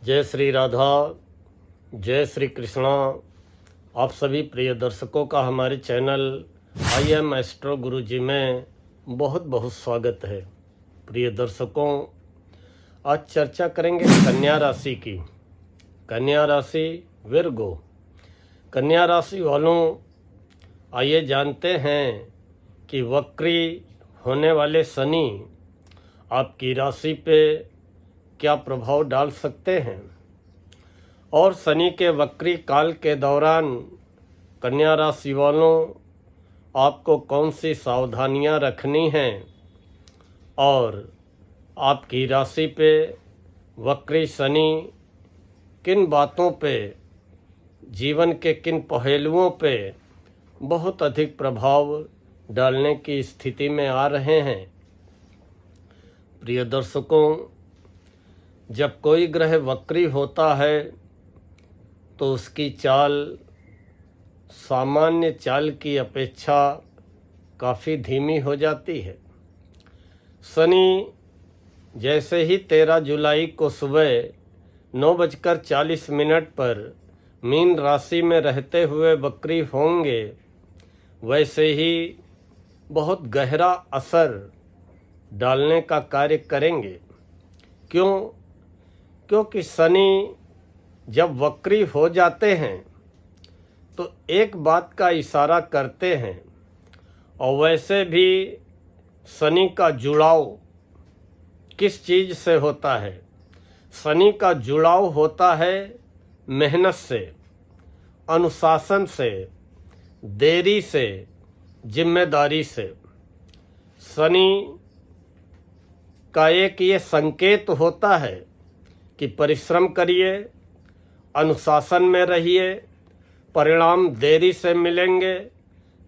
जय श्री राधा, जय श्री कृष्णा। आप सभी प्रिय दर्शकों का हमारे चैनल आई एम एस्ट्रो गुरुजी में बहुत बहुत स्वागत है। प्रिय दर्शकों, आज चर्चा करेंगे कन्या राशि की। कन्या राशि विर्गो। कन्या राशि वालों, आइए जानते हैं कि वक्री होने वाले शनि आपकी राशि पे क्या प्रभाव डाल सकते हैं और शनि के वक्री काल के दौरान कन्या राशि वालों आपको कौन सी सावधानियां रखनी हैं और आपकी राशि पे वक्री शनि किन बातों पे, जीवन के किन पहलुओं पे बहुत अधिक प्रभाव डालने की स्थिति में आ रहे हैं। प्रिय दर्शकों, जब कोई ग्रह वक्री होता है तो उसकी चाल सामान्य चाल की अपेक्षा काफ़ी धीमी हो जाती है। शनि जैसे ही 13 जुलाई को सुबह 9:40 पर मीन राशि में रहते हुए वक्री होंगे, वैसे ही बहुत गहरा असर डालने का कार्य करेंगे। क्योंकि शनि जब वक्री हो जाते हैं तो एक बात का इशारा करते हैं, और वैसे भी शनि का जुड़ाव किस चीज़ से होता है? शनि का जुड़ाव होता है मेहनत से, अनुशासन से, देरी से, जिम्मेदारी से। शनि का एक ये संकेत होता है कि परिश्रम करिए, अनुशासन में रहिए, परिणाम देरी से मिलेंगे,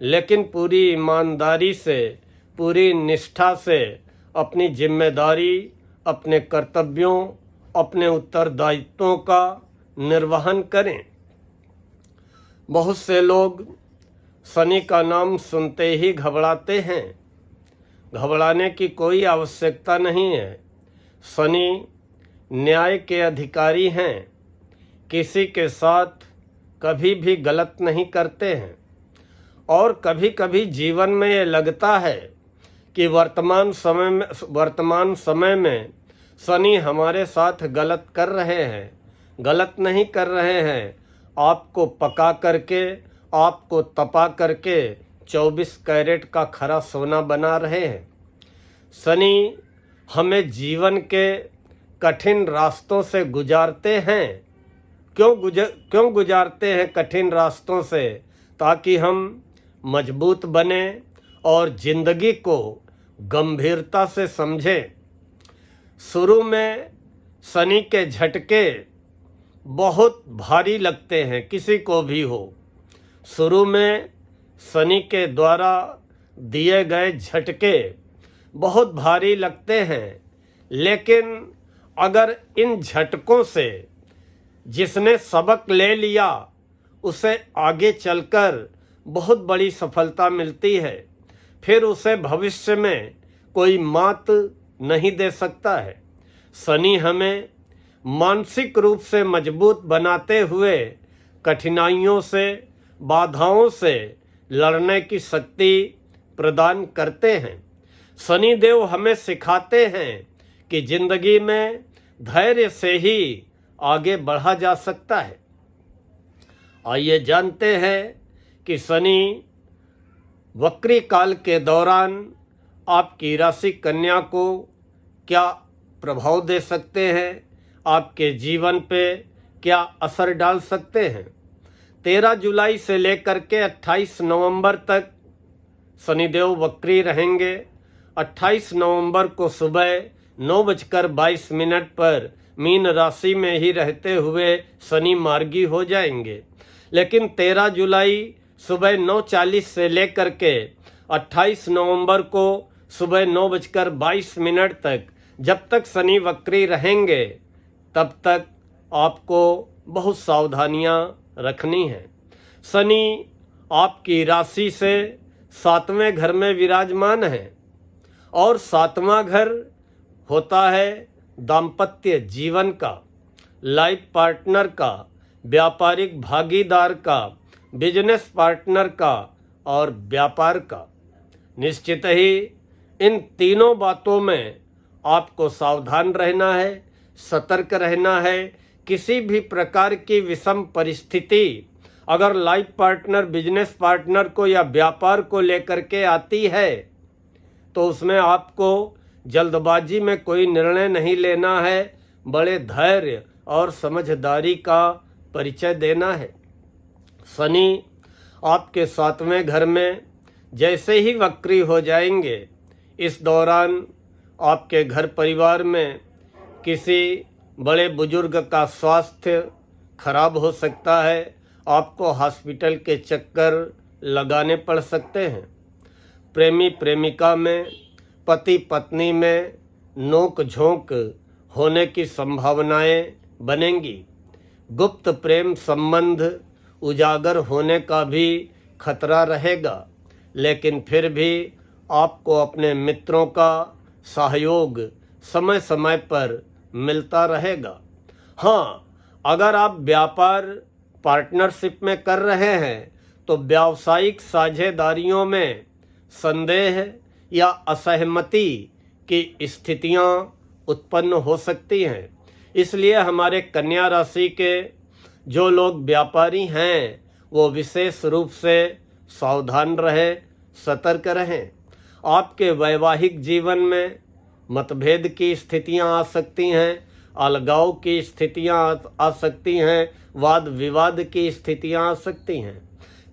लेकिन पूरी ईमानदारी से, पूरी निष्ठा से अपनी जिम्मेदारी, अपने कर्तव्यों, अपने उत्तरदायित्वों का निर्वहन करें। बहुत से लोग शनि का नाम सुनते ही घबराते हैं। घबराने की कोई आवश्यकता नहीं है। शनि न्याय के अधिकारी हैं, किसी के साथ कभी भी गलत नहीं करते हैं। और कभी कभी जीवन में ये लगता है कि वर्तमान समय में शनि हमारे साथ गलत कर रहे हैं। गलत नहीं कर रहे हैं, आपको पका करके, आपको तपा करके 24 कैरेट का खरा सोना बना रहे हैं। शनि हमें जीवन के कठिन रास्तों से गुजारते हैं। क्यों गुजारते हैं कठिन रास्तों से? ताकि हम मजबूत बने और जिंदगी को गंभीरता से समझें। शुरू में शनि के झटके बहुत भारी लगते हैं, किसी को भी हो। शुरू में शनि के द्वारा दिए गए झटके बहुत भारी लगते हैं, लेकिन अगर इन झटकों से जिसने सबक ले लिया, उसे आगे चलकर बहुत बड़ी सफलता मिलती है। फिर उसे भविष्य में कोई मात नहीं दे सकता है। शनि हमें मानसिक रूप से मजबूत बनाते हुए कठिनाइयों से, बाधाओं से लड़ने की शक्ति प्रदान करते हैं। शनि देव हमें सिखाते हैं कि जिंदगी में धैर्य से ही आगे बढ़ा जा सकता है। आइए जानते हैं कि शनि वक्री काल के दौरान आपकी राशि कन्या को क्या प्रभाव दे सकते हैं, आपके जीवन पे क्या असर डाल सकते हैं। 13 जुलाई से लेकर के 28 नवंबर तक शनिदेव वक्री रहेंगे। 28 नवंबर को सुबह 9:22 पर मीन राशि में ही रहते हुए शनि मार्गी हो जाएंगे। लेकिन 13 जुलाई सुबह 9:40 से लेकर के 28 नवंबर को सुबह 9:22 तक, जब तक शनि वक्री रहेंगे, तब तक आपको बहुत सावधानियां रखनी हैं। शनि आपकी राशि से 7वें घर में विराजमान है, और 7वां घर होता है दाम्पत्य जीवन का। लाइफ पार्टनर का, व्यापारिक भागीदार का, बिजनेस पार्टनर का और व्यापार का। निश्चित ही इन तीनों बातों में आपको सावधान रहना है, सतर्क रहना है। किसी भी प्रकार की विषम परिस्थिति अगर लाइफ पार्टनर, बिजनेस पार्टनर को या व्यापार को लेकर के आती है तो उसमें आपको जल्दबाजी में कोई निर्णय नहीं लेना है, बड़े धैर्य और समझदारी का परिचय देना है। शनि आपके 7वें घर में जैसे ही वक्री हो जाएंगे, इस दौरान आपके घर परिवार में किसी बड़े बुजुर्ग का स्वास्थ्य खराब हो सकता है, आपको हॉस्पिटल के चक्कर लगाने पड़ सकते हैं। प्रेमी प्रेमिका में, पति पत्नी में नोक झोंक होने की संभावनाएं बनेंगी। गुप्त प्रेम संबंध उजागर होने का भी खतरा रहेगा, लेकिन फिर भी आपको अपने मित्रों का सहयोग समय समय पर मिलता रहेगा। हाँ, अगर आप व्यापार पार्टनरशिप में कर रहे हैं तो व्यावसायिक साझेदारियों में संदेह या असहमति की स्थितियां उत्पन्न हो सकती हैं। इसलिए हमारे कन्या राशि के जो लोग व्यापारी हैं वो विशेष रूप से सावधान रहें, सतर्क रहें। आपके वैवाहिक जीवन में मतभेद की स्थितियां आ सकती हैं, अलगाव की स्थितियां आ सकती हैं, वाद विवाद की स्थितियां आ सकती हैं।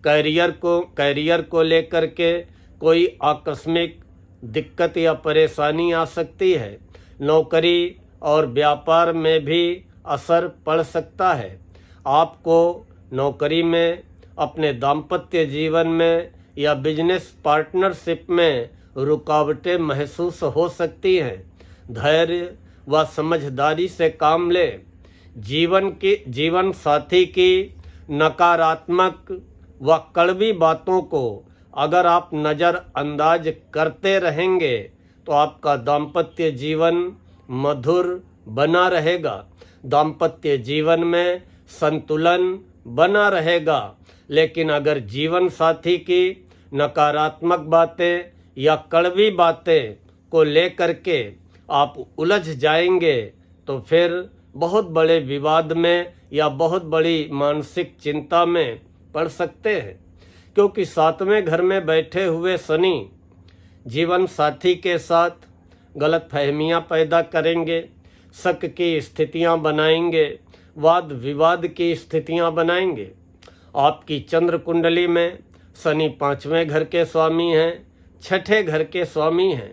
कैरियर को लेकर के कोई आकस्मिक दिक्कत या परेशानी आ सकती है। नौकरी और व्यापार में भी असर पड़ सकता है। आपको नौकरी में, अपने दाम्पत्य जीवन में या बिजनेस पार्टनरशिप में रुकावटें महसूस हो सकती हैं। धैर्य व समझदारी से काम लें। जीवन साथी की नकारात्मक व कड़वी बातों को अगर आप नज़रअंदाज करते रहेंगे तो आपका दाम्पत्य जीवन मधुर बना रहेगा, दाम्पत्य जीवन में संतुलन बना रहेगा। लेकिन अगर जीवन साथी की नकारात्मक बातें या कड़वी बातें को लेकर के आप उलझ जाएंगे तो फिर बहुत बड़े विवाद में या बहुत बड़ी मानसिक चिंता में पड़ सकते हैं, क्योंकि 7वें घर में बैठे हुए शनि जीवन साथी के साथ गलतफहमियां पैदा करेंगे, शक की स्थितियां बनाएंगे, वाद विवाद की स्थितियां बनाएंगे। आपकी चंद्र कुंडली में शनि 5वें घर के स्वामी हैं, 6ठे घर के स्वामी हैं।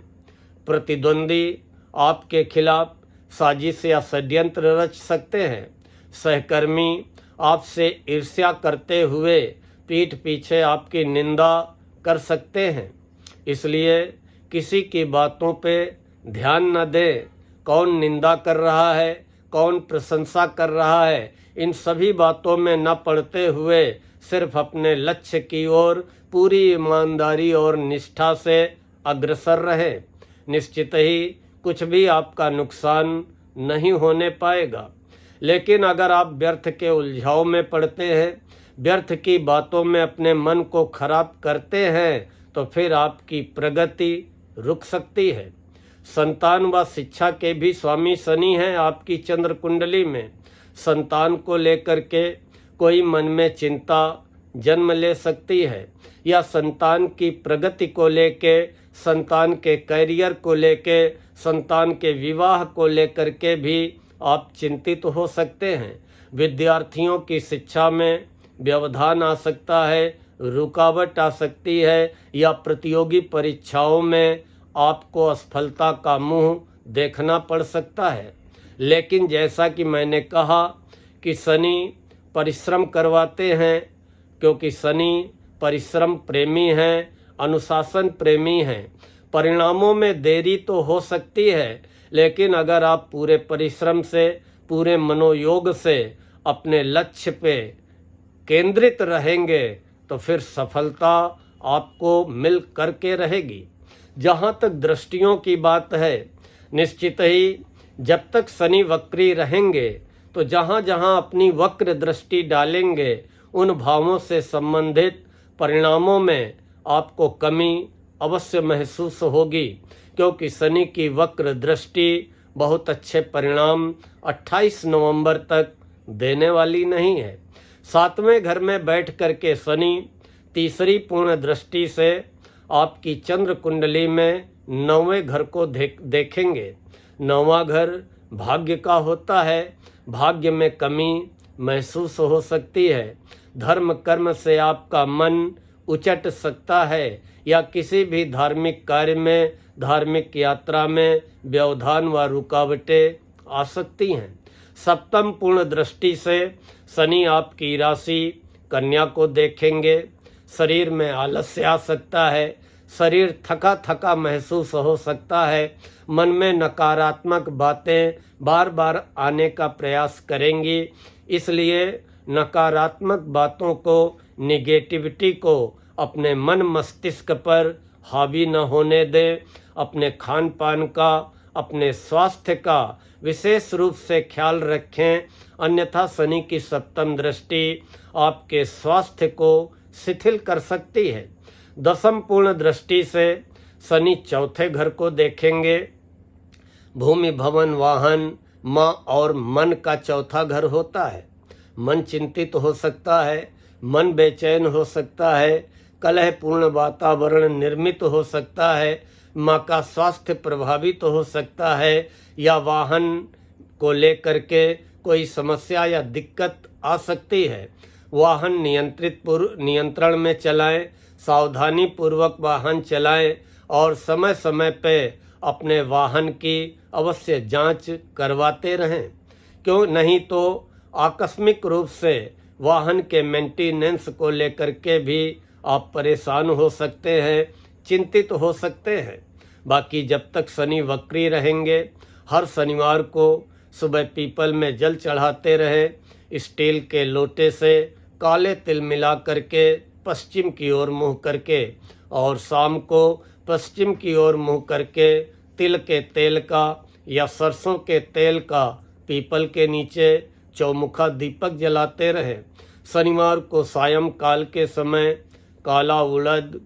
प्रतिद्वंदी आपके खिलाफ साजिश या षड्यंत्र रच सकते हैं। सहकर्मी आपसे ईर्ष्या करते हुए पीठ पीछे आपकी निंदा कर सकते हैं। इसलिए किसी की बातों पे ध्यान न दें। कौन निंदा कर रहा है, कौन प्रशंसा कर रहा है, इन सभी बातों में न पड़ते हुए सिर्फ अपने लक्ष्य की ओर पूरी ईमानदारी और निष्ठा से अग्रसर रहे। निश्चित ही कुछ भी आपका नुकसान नहीं होने पाएगा। लेकिन अगर आप व्यर्थ के उलझाव में पड़ते हैं, व्यर्थ की बातों में अपने मन को खराब करते हैं, तो फिर आपकी प्रगति रुक सकती है। संतान व शिक्षा के भी स्वामी शनि हैं आपकी चंद्र कुंडली में। संतान को लेकर के कोई मन में चिंता जन्म ले सकती है, या संतान की प्रगति को लेके, संतान के कैरियर को लेके, संतान के विवाह को लेकर के भी आप चिंतित हो सकते हैं। विद्यार्थियों की शिक्षा में व्यवधान आ सकता है, रुकावट आ सकती है, या प्रतियोगी परीक्षाओं में आपको असफलता का मुंह देखना पड़ सकता है। लेकिन जैसा कि मैंने कहा कि शनि परिश्रम करवाते हैं, क्योंकि शनि परिश्रम प्रेमी हैं, अनुशासन प्रेमी हैं। परिणामों में देरी तो हो सकती है, लेकिन अगर आप पूरे परिश्रम से, पूरे मनोयोग से अपने लक्ष्य पे केंद्रित रहेंगे तो फिर सफलता आपको मिल करके रहेगी। जहाँ तक दृष्टियों की बात है, निश्चित ही जब तक शनि वक्री रहेंगे तो जहाँ जहाँ अपनी वक्र दृष्टि डालेंगे उन भावों से संबंधित परिणामों में आपको कमी अवश्य महसूस होगी, क्योंकि शनि की वक्र दृष्टि बहुत अच्छे परिणाम 28 नवंबर तक देने वाली नहीं है। 7वें घर में बैठ करके शनि तीसरी पूर्ण दृष्टि से आपकी चंद्र कुंडली में 9वें घर को देखेंगे। 9वां घर भाग्य का होता है। भाग्य में कमी महसूस हो सकती है। धर्म कर्म से आपका मन उचट सकता है या किसी भी धार्मिक कार्य में, धार्मिक यात्रा में व्यवधान व रुकावटें आ सकती हैं। 7म पूर्ण दृष्टि से शनि आपकी राशि कन्या को देखेंगे। शरीर में आलस्य आ सकता है, शरीर थका थका महसूस हो सकता है, मन में नकारात्मक बातें बार बार आने का प्रयास करेंगी। इसलिए नकारात्मक बातों को, निगेटिविटी को अपने मन मस्तिष्क पर हावी न होने दें। अपने खान पान का, अपने स्वास्थ्य का विशेष रूप से ख्याल रखें, अन्यथा शनि की 7म दृष्टि आपके स्वास्थ्य को शिथिल कर सकती है। 10म पूर्ण दृष्टि से शनि 4थे घर को देखेंगे। भूमि, भवन, वाहन, माँ और मन का 4था घर होता है। मन चिंतित हो सकता है, मन बेचैन हो सकता है, कलहपूर्ण वातावरण निर्मित हो सकता है, माँ का स्वास्थ्य प्रभावित हो सकता है, या वाहन को लेकर के कोई समस्या या दिक्कत आ सकती है। वाहन नियंत्रण में चलाएं, सावधानी पूर्वक वाहन चलाएं और समय समय पे अपने वाहन की अवश्य जांच करवाते रहें, क्यों नहीं तो आकस्मिक रूप से वाहन के मेंटेनेंस को लेकर के भी आप परेशान हो सकते हैं, चिंतित हो सकते हैं। बाकी जब तक शनि वक्री रहेंगे, हर शनिवार को सुबह पीपल में जल चढ़ाते रहे। स्टील के लोटे से काले तिल मिला करके पश्चिम की ओर मुँह करके, और शाम को पश्चिम की ओर मुँह करके तिल के तेल का या सरसों के तेल का पीपल के नीचे चौमुखा दीपक जलाते रहे। शनिवार को सायंकाल के समय काला उड़द,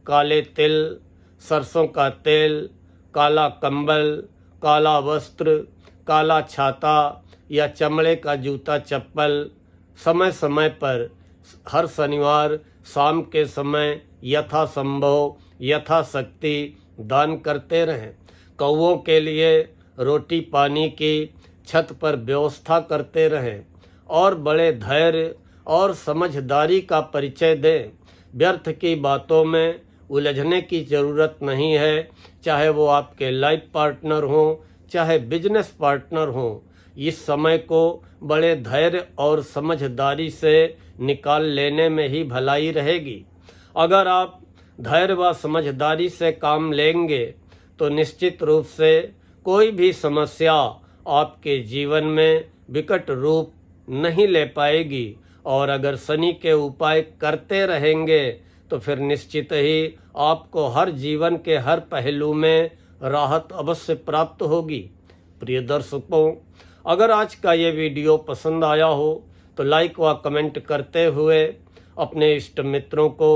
काले तिल, सरसों का तेल, काला कंबल, काला वस्त्र, काला छाता या चमड़े का जूता चप्पल समय समय पर हर शनिवार शाम के समय यथासंभव यथाशक्ति दान करते रहें। कौओं के लिए रोटी पानी की छत पर व्यवस्था करते रहें और बड़े धैर्य और समझदारी का परिचय दें। व्यर्थ की बातों में उलझने की ज़रूरत नहीं है, चाहे वो आपके लाइफ पार्टनर हों, चाहे बिजनेस पार्टनर हों। इस समय को बड़े धैर्य और समझदारी से निकाल लेने में ही भलाई रहेगी। अगर आप धैर्य व समझदारी से काम लेंगे तो निश्चित रूप से कोई भी समस्या आपके जीवन में विकट रूप नहीं ले पाएगी। और अगर शनि के उपाय करते रहेंगे तो फिर निश्चित ही आपको हर जीवन के हर पहलू में राहत अवश्य प्राप्त होगी। प्रिय दर्शकों, अगर आज का ये वीडियो पसंद आया हो तो लाइक व कमेंट करते हुए अपने इष्ट मित्रों को,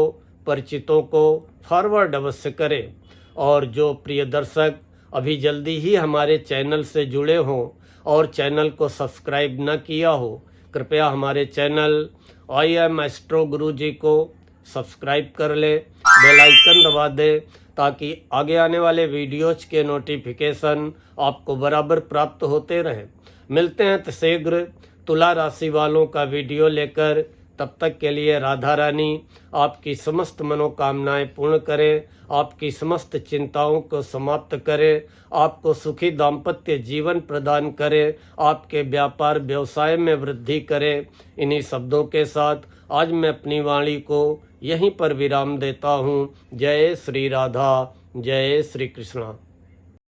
परिचितों को फॉरवर्ड अवश्य करें। और जो प्रिय दर्शक अभी जल्दी ही हमारे चैनल से जुड़े हों और चैनल को सब्सक्राइब न किया हो, कृपया हमारे चैनल आई एम एस्ट्रो गुरुजी को सब्सक्राइब कर ले, बेल आइकन दबा दे, ताकि आगे आने वाले वीडियोज के नोटिफिकेशन आपको बराबर प्राप्त होते रहें। मिलते हैं शीघ्र तुला राशि वालों का वीडियो लेकर। तब तक के लिए राधा रानी आपकी समस्त मनोकामनाएं पूर्ण करें, आपकी समस्त चिंताओं को समाप्त करें, आपको सुखी दाम्पत्य जीवन प्रदान करें, आपके व्यापार व्यवसाय में वृद्धि करें। इन्हीं शब्दों के साथ आज मैं अपनी वाणी को यहीं पर विराम देता हूँ। जय श्री राधा, जय श्री कृष्णा।